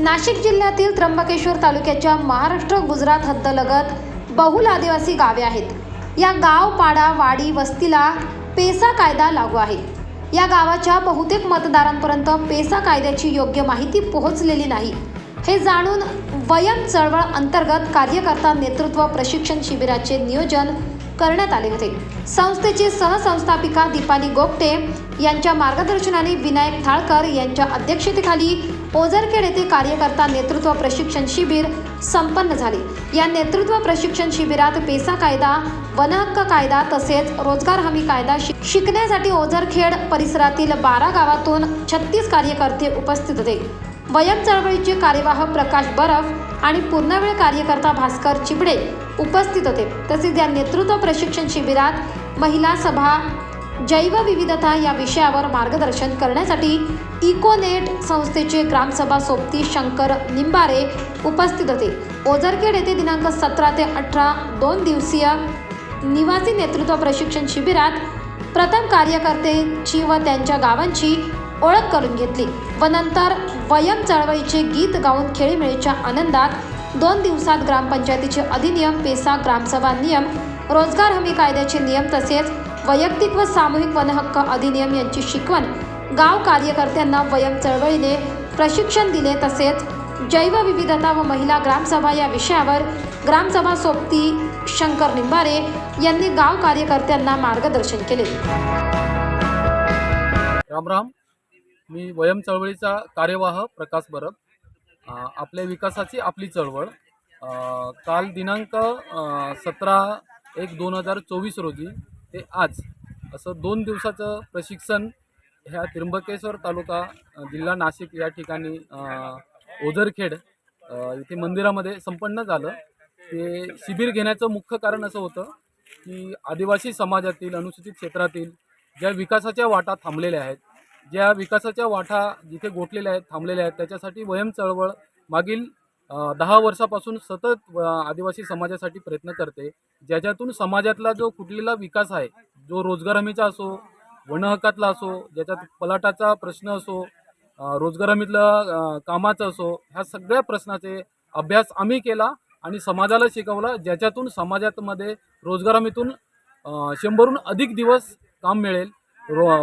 नाशिक जिल्ह्यातील त्र्यंबकेश्वर तालुक्याच्या महाराष्ट्र गुजरात हद्दलगत बहुल आदिवासी गावे आहेत। या गाव पाडा वाडी वस्तीला पेसा कायदा लागू आहे। या गावाच्या बहुतेक मतदारांपर्यंत पेसा कायद्याची योग्य माहिती पोहोचलेली नाही। हे जाणून वयम चळवळ अंतर्गत कार्यकर्ता नेतृत्व प्रशिक्षण शिबिराचे नियोजन करण्यात आले होते। संस्थेचे सहसंस्थापिका दीपाली गोपटे यांच्या मार्गदर्शनाने विनायक थाळकर यांच्या अध्यक्षतेखाली ओझरखेड येथे कार्यकर्ता नेतृत्व प्रशिक्षण शिबिर संपन्न झाले। या नेतृत्व प्रशिक्षण शिबिरात पेसा कायदा, वनहक्क कायदा तसेच रोजगार हमी कायदा शिकण्यासाठी ओझरखेड परिसरातील 12 गावातून 36 कार्यकर्ते उपस्थित होते। वयम चळवळीचे कार्यवाह प्रकाश बरफ आणि पूर्णवेळ कार्यकर्ता भास्कर चिबडे उपस्थित होते। तसेच या नेतृत्व प्रशिक्षण शिबिरात महिला सभा, जैवविविधता या विषयावर मार्गदर्शन करण्यासाठी इकोनेट संस्थेचे ग्रामसभा सोबती शंकर निंबारे उपस्थित होते। ओझरखेड येथे दिनांक 17 ते 18 2 दिवसीय निवासी नेतृत्व प्रशिक्षण शिबिरात प्रथम कार्यकर्त्यांची व त्यांच्या गावांची ओळख करून घेतली व नंतर वयम चळवळीचे गीत गाऊन खेळीमेळीच्या आनंदात 2 दिवसात ग्रामपंचायतीचे अधिनियम, पेसा, ग्रामसभा नियम, रोजगार हमी कायद्याचे नियम तसेच वैयक्तिक व सामूहिक वनहक्क अधिनियम यांची शिकवण गाव कार्यकर्त्यांना वयम चळवळीने प्रशिक्षण दिले। तसेच जैवविविधता व महिला ग्रामसभा या विषयावर ग्रामसभा सोबती शंकर निंबारे यांनी गाव कार्यकर्त्यांना मार्गदर्शन केले। राम राम, मी वयम चळवळीचा कार्यवाह प्रकाश बरफ। आपल्या विकासाची आपली चळवळ काल दिनांक 17/1/2024 रोजी ते आज असं 2 दिवसाचं प्रशिक्षण ह्या त्र्यंबकेश्वर तालुका जिल्हा नाशिक या ठिकाणी ओझरखेड इथे मंदिरामध्ये संपन्न झालं। ते शिबिर घेण्याचं मुख्य कारण असं होतं की आदिवासी समाजातील अनुसूचित क्षेत्रातील ज्या विकासाच्या वाटा थांबलेल्या आहेत, ज्या विकासाच्या वाटा जिथे गोठलेल्या आहेत, थांबलेल्या आहेत, त्याच्यासाठी वयम चळवळ मागील 10 वर्षापासून सतत आदिवासी समाजासाठी प्रयत्न करते। ज्याच्यातून समाजातला जो कुठलेला विकास आहे, जो रोजगार हमीचा असो, वनहक्कातला असो, ज्याच्यात पलाटाचा प्रश्न असो, रोजगार हमीतलं कामाचं असो, ह्या सगळ्या प्रश्नाचे अभ्यास आम्ही केला आणि समाजाला शिकवला। ज्याच्यातून समाजामध्ये रोजगार हमीतून 100हून अधिक दिवस काम मिळेल।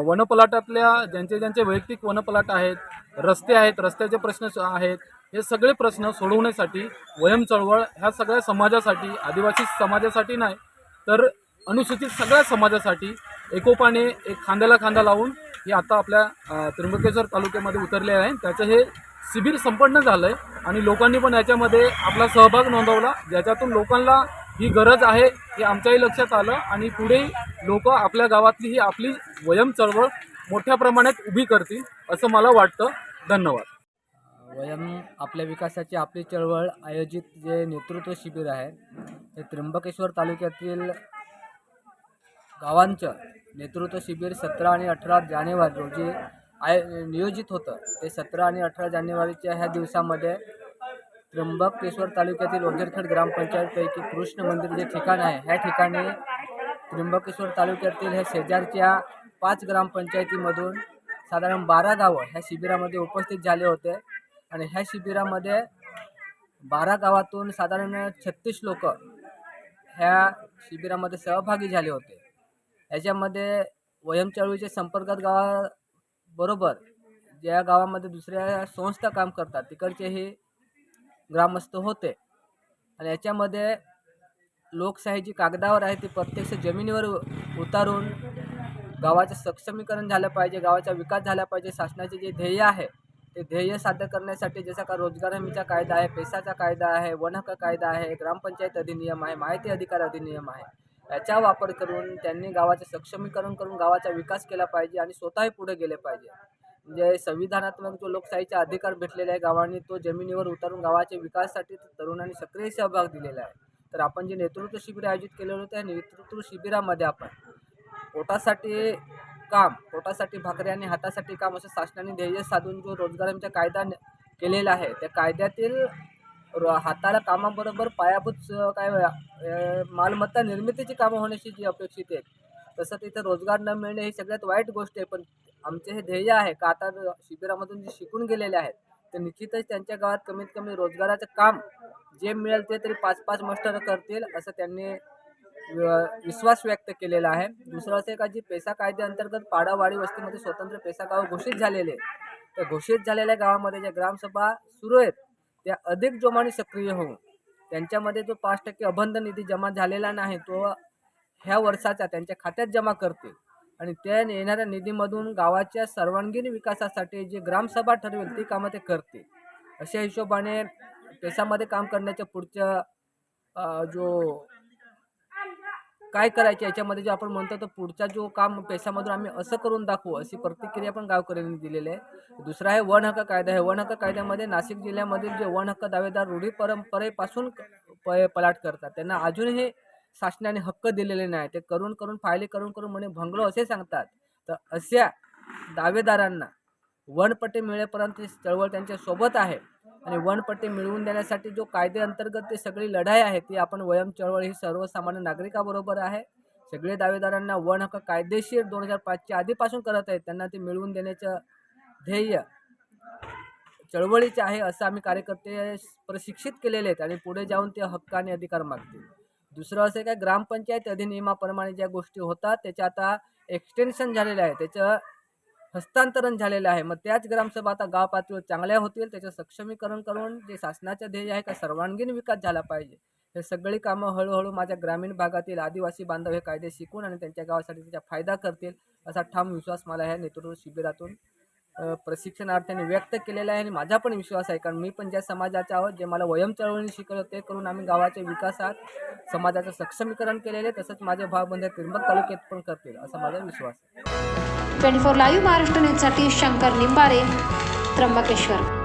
वनपलाटातल्या ज्यांचे वैयक्तिक वनपलाट आहेत, रस्ते आहेत, रस्त्याचे प्रश्न आहेत, हे सगळे प्रश्न सोडवण्यासाठी वयम चळवळ ह्या सगळ्या समाजासाठी, आदिवासी समाजासाठी नाही तर अनुसूचित सगळ्या समाजासाठी एकोपाने एक खांद्याला खांदा लावून हे आता आपल्या त्र्यंबकेश्वर तालुक्यामध्ये उतरले आहे। त्याचं हे शिबिर संपन्न झालं आहे आणि लोकांनी पण याच्यामध्ये आपला सहभाग नोंदवला, ज्याच्यातून लोकांना ही गरज आहे हे आमच्याही लक्षात आलं आणि पुढे लोक आपल्या गावातली ही आपली वयम चळवळ मोठ्या प्रमाणात उभी करतील असं मला वाटतं। धन्यवाद। वयम आपल्या विकासाची आपली चळवळ आयोजित जे नेतृत्व शिबिर आहे हे त्र्यंबकेश्वर तालुक्यातील गावांचं नेतृत्व शिबिर 17 आणि 18 जानेवारी रोजी नियोजित होतं। ते 17 आणि 18 जानेवारीच्या ह्या दिवसामध्ये त्र्यंबकेश्वर तालुक्यातील ओझरखेड ग्रामपंचायतपैकी कृष्ण मंदिर जे ठिकाण आहे, ह्या ठिकाणी त्र्यंबकेश्वर तालुक्यातील ह्या शेजारच्या 5 ग्रामपंचायतीमधून साधारण 12 गावं ह्या शिबिरामध्ये उपस्थित झाले होते आणि ह्या शिबिरामध्ये 12 गावातून साधारण 36 लोक ह्या शिबिरामध्ये सहभागी झाले होते। याच्यामध्ये वयम चळवळीच्या संपर्कात गावाबरोबर ज्या गावामध्ये दुसऱ्या संस्था काम करतात तिकडचे हे ग्रामस्थ होते आणि याच्यामध्ये लोकशाही जी कागदावर आहे ती प्रत्यक्ष जमिनीवर उतारून गावाचं सक्षमीकरण झालं पाहिजे, गावाचा विकास झाला पाहिजे। शासनाचे जे ध्येय आहे ते ध्येय साध्य करण्यासाठी जसं का रोजगार हमीचा कायदा आहे, पेसाचा कायदा आहे, वनहक्क कायदा आहे, ग्रामपंचायत अधिनियम आहे, माहिती अधिकार अधिनियम आहे, याचा वापर करून त्यांनी गावाचं सक्षमीकरण करून गावाचा विकास केला पाहिजे आणि स्वतःही पुढे गेले पाहिजे। म्हणजे संविधानात्मक जो लोकशाहीचा अधिकार भेटलेला आहे गावांनी, तो जमिनीवर उतरून गावाच्या विकासासाठी तरुणांनी सक्रिय सहभाग दिलेला आहे। तर आपण जे नेतृत्व शिबिर आयोजित केलेलं होतं त्या नेतृत्व शिबिरामध्ये आपण पोटासाठी काम, पोटासाठी भाकरी आणि हातासाठी काम असं शासनाने ध्येय साधून जो रोजगार हमीचा कायदा केलेला आहे, त्या कायद्यातील हाताला कामाबरोबर पायाभूत मालमत्ता निर्मितीची कामं होण्याची जी अपेक्षित आहेत, तसं तिथे रोजगार न मिळणे ही सगळ्यात वाईट गोष्ट आहे। पण आमचे हे ध्येय आहे का आता शिबिरामधून जे शिकून गेलेले आहेत तर निश्चितच त्यांच्या गावात कमीत कमी रोजगाराचं काम जे मिळेल ते तरी 5-5 मास्टर करतील असं त्यांनी विश्वास व्यक्त केलेला आहे. दुसरं असं आहे का जी पेसा कायद्याअंतर्गत पाडावाडी वस्तीमध्ये स्वतंत्र पेसा गाव घोषित झालेले त्या घोषित झालेल्या गावामध्ये ज्या ग्रामसभा सुरू आहेत त्या अधिक जोमाने सक्रिय होऊन त्यांच्यामध्ये जो 5% अबंध निधी जमा झालेला नाही तो ह्या वर्षाचा त्यांच्या खात्यात जमा करतील आणि त्या येणाऱ्या निधीमधून गावाच्या सर्वांगीण विकासासाठी जी ग्रामसभा ठरवेल ती कामं ते करतील. अशा हिशोबाने पेसामध्ये काम करण्याच्या पुढच्या जो काय करायचे याच्यामध्ये जो आपण म्हणतो तर पुढचा जो काम पेसामधून आम्ही असं करून दाखवू अशी प्रतिक्रिया पण गावकऱ्यांनी दिलेली आहे. दुसरा आहे वन हक्क कायदा. आहे वन हक्क कायद्यामध्ये नाशिक जिल्ह्यामधील जे वन हक्क दावेदार रूढी परंपरेपासून पलाट करतात त्यांना अजूनही शासनाने हक्क दिलेले नाही. ते करून फायली करून म्हणे भंगलो असे सांगतात. तर अशा दावेदारांना वनपट्टे मिळेपर्यंत चळवळ त्यांच्या सोबत आहे आणि वनपट्टे मिळवून देण्यासाठी जो कायद्याअंतर्गत ते सगळी लढाई आहे ती आपण वयम चळवळ ही सर्वसामान्य नागरिकाबरोबर आहे. सगळे दावेदारांना वन हक्क कायदेशीर 2005च्या आधीपासून करत आहेत त्यांना ते मिळवून देण्याचं ध्येय चळवळीचे आहे असं आम्ही कार्यकर्ते प्रशिक्षित केलेले आहेत आणि पुढे जाऊन ते हक्क आणि अधिकार मागतील. दुसरं असं काय ग्रामपंचायत अधिनियमाप्रमाणे ज्या गोष्टी होतात त्याच्या आता एक्सटेन्शन झालेलं आहे त्याचं हस्तांतरण झालेलं आहे. मग त्याच ग्रामसभा आता गाव पातळीवर चांगल्या होतील त्याचं सक्षमीकरण करून जे शासनाचं ध्येय आहे का सर्वांगीण विकास झाला पाहिजे हे सगळी कामं हळूहळू माझ्या ग्रामीण भागातील आदिवासी बांधव हे कायदे शिकून आणि त्यांच्या गावासाठी त्याचा फायदा करतील असा ठाम विश्वास मला ह्या नेतृत्व शिबिरातून प्रशिक्षणार्थ्यांनी व्यक्त केलेला आहे आणि माझा पण विश्वास आहे कारण मी पण ज्या समाजाचा आहोत जे मला वयम चळवळीने शिकवलं ते करून आम्ही गावाच्या विकासात समाजाचं सक्षमीकरण केलेले तसंच माझे भावबंध त्र्यंबक तालुक्यात पण करतील असा माझा विश्वास आहे. 24 लाईव्ह महाराष्ट्र न्यूजसाठी शंकर निंबारे, त्र्यंबकेश्वर.